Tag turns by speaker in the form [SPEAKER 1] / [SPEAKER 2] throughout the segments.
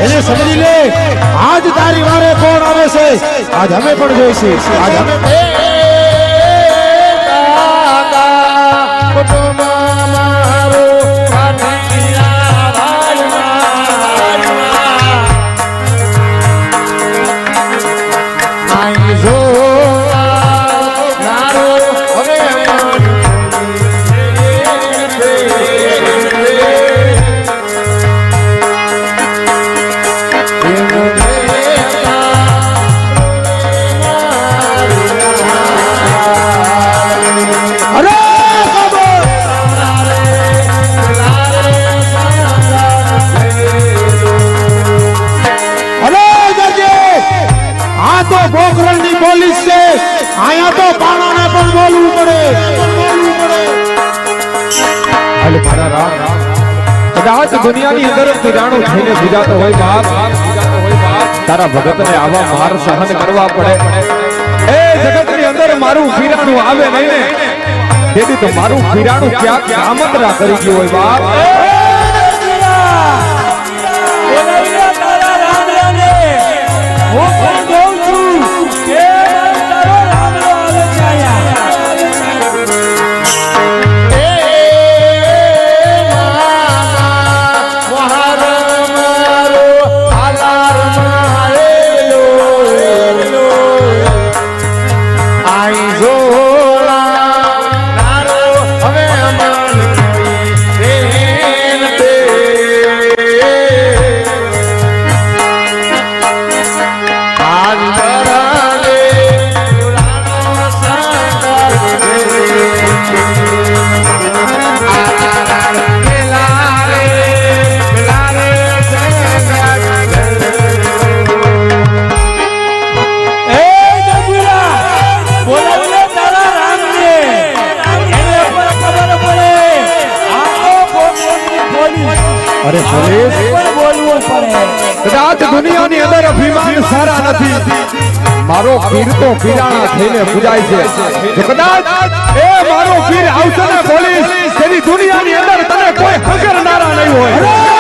[SPEAKER 1] એને સમજી લે આજ તારી વારે કોણ આવે છે આજ અમે પણ જોઈશું આજ અમે આયા તો પાણાને પણ બોલવું પડે હાલે મારા રામ કદાચ દુનિયાની અંદર તિરાણો થઈને ગુજાતો હોય બાપ તારા ભગતને આવા માર સહન કરવા પડે એ જગતની અંદર મારું પીરાણું આવે નહીં ને તેથી તો મારું પીરાણું ક્યાંક આમંત્રણ કરી ગયું હોય બાપ અરે પોલીસ બોલવું પડે કદાચ દુનિયાની અંદર અભિમાન સારા નથી મારો પીર તો પીરાણા થઈને પૂજાય છે જો કદાચ એ મારો પીર આવશે ને પોલીસ તેની દુનિયાની અંદર તને કોઈ હગરનારા નહીં હોય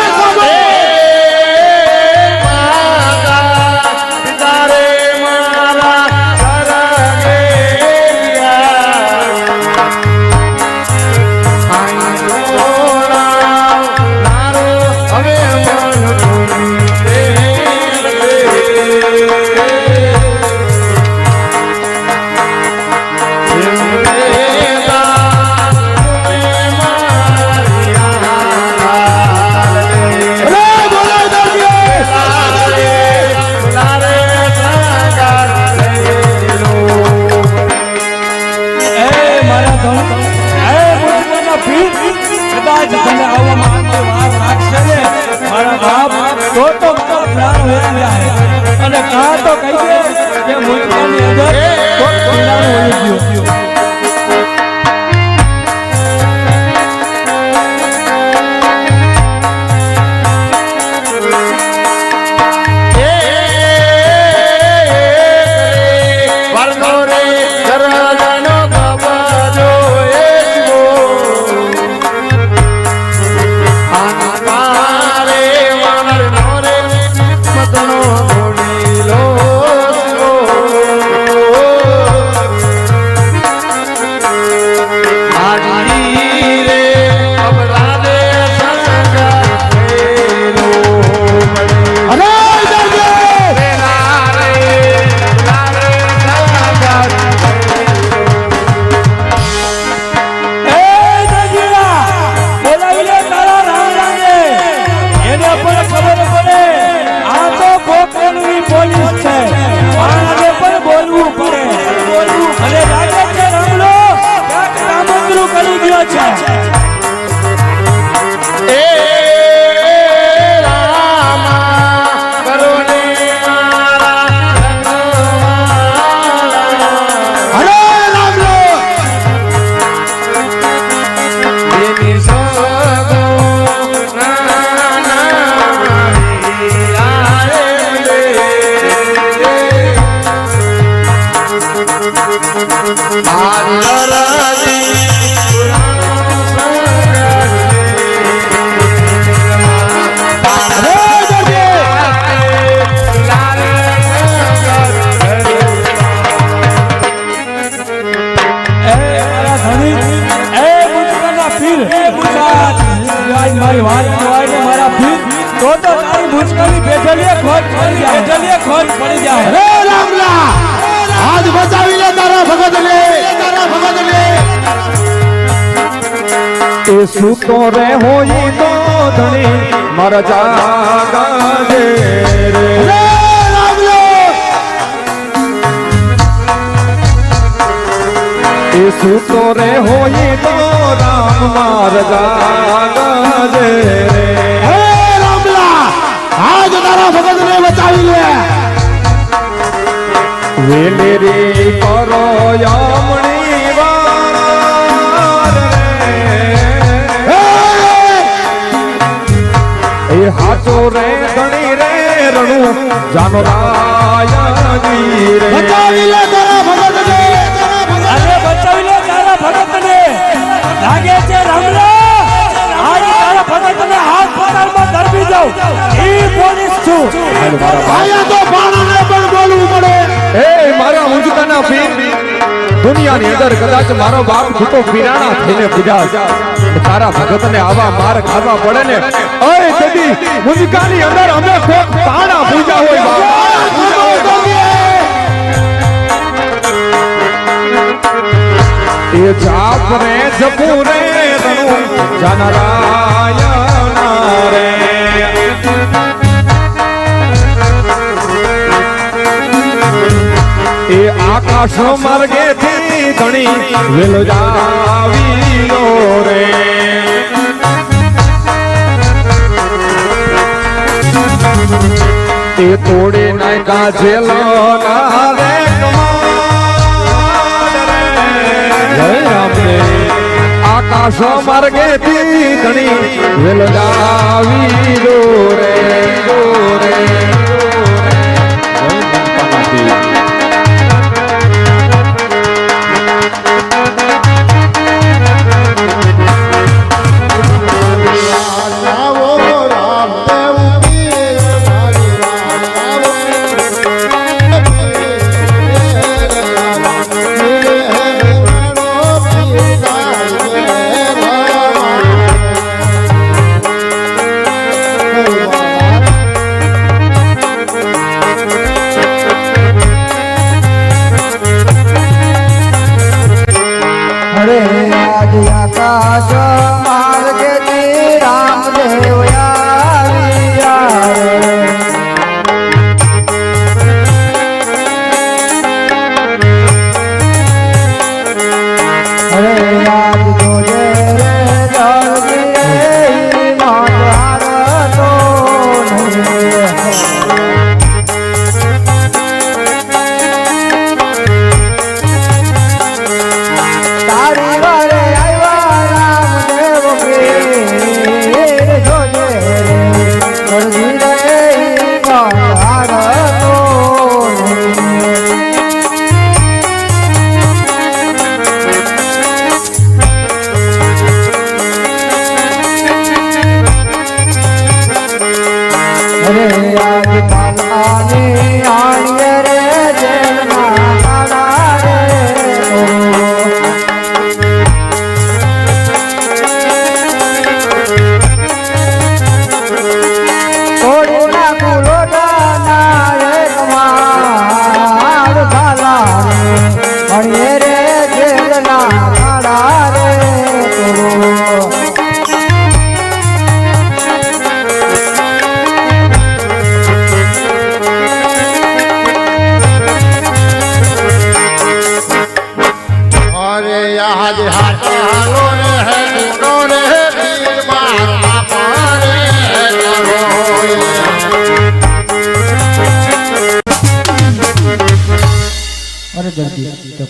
[SPEAKER 1] અને કહા તો કહીએ કે મુલકની અંદર કોઈ પીડાણું વળી ગયું
[SPEAKER 2] પડી જાય
[SPEAKER 3] હે રામલા આજ બચાવી લે તારા ભગતને
[SPEAKER 1] એ સૂતો રે હોય તો ધણી મારા જાગાજે રે
[SPEAKER 3] હે રામલો
[SPEAKER 1] એ સૂતો રે હોય તો રામ મારા જાગાજે રે
[SPEAKER 3] હે રામલા આજ તારા ભગતને બચાવી લે
[SPEAKER 1] વેલેરી કરો યામણી વાર રે એ હાચો રે ધણી રે રણું જાનો રાયાજી રે
[SPEAKER 3] બચાવી લે તારા ભગતને
[SPEAKER 2] અરે બચાવી લે તારા ભગતને લાગે છે રામલા આજ તારા ભગતને હાથ પતાળમાં ધરબી જાઉં ઈ પોલીસ છું
[SPEAKER 3] આયા તો પાણાને પણ બોલવું પડે
[SPEAKER 1] એ મારા મુંજકાના પીર દુનિયાની અંદર કદાચ મારો બાપ ખોટો પીરાણા થઈને પૂજા તારા ભગતને આવા માર ખાવા પડે ને ઓય કદી મુંજકાની અંદર અમે કોક પાણા પૂજા હોય એ જાપ રે જપુ રે રણુ જનરાયના રે એ આકાશ માર્ગે થી ધણી વેલો જાવીનો રે એ તોડે નાયકા જેલો ના રે કમાડ રે જય રામ રે આકાશ માર્ગે થી ધણી વેલો જાવીનો રે રે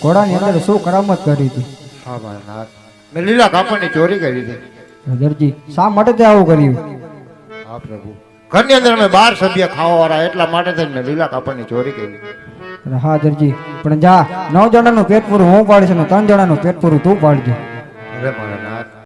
[SPEAKER 4] ઘોડાની અંદર શું કરામત કરી હતી?
[SPEAKER 3] હા મહારાજ મેં લીલા કાપડની ચોરી કરી હતી.
[SPEAKER 4] દરજી શા માટે તે આવું કર્યું?
[SPEAKER 3] હા પ્રભુ ઘરની અંદર અમે 12 સભ્ય ખાવા વાળા એટલા માટે થઈને મેં લીલા કાપડની ચોરી કરી.
[SPEAKER 4] હા દરજી પણ જા 9 જણાનું પેટ પૂરું હું પાડીશ ને 3 જણાનું પેટ પૂરું તું પાડજે.
[SPEAKER 3] અરે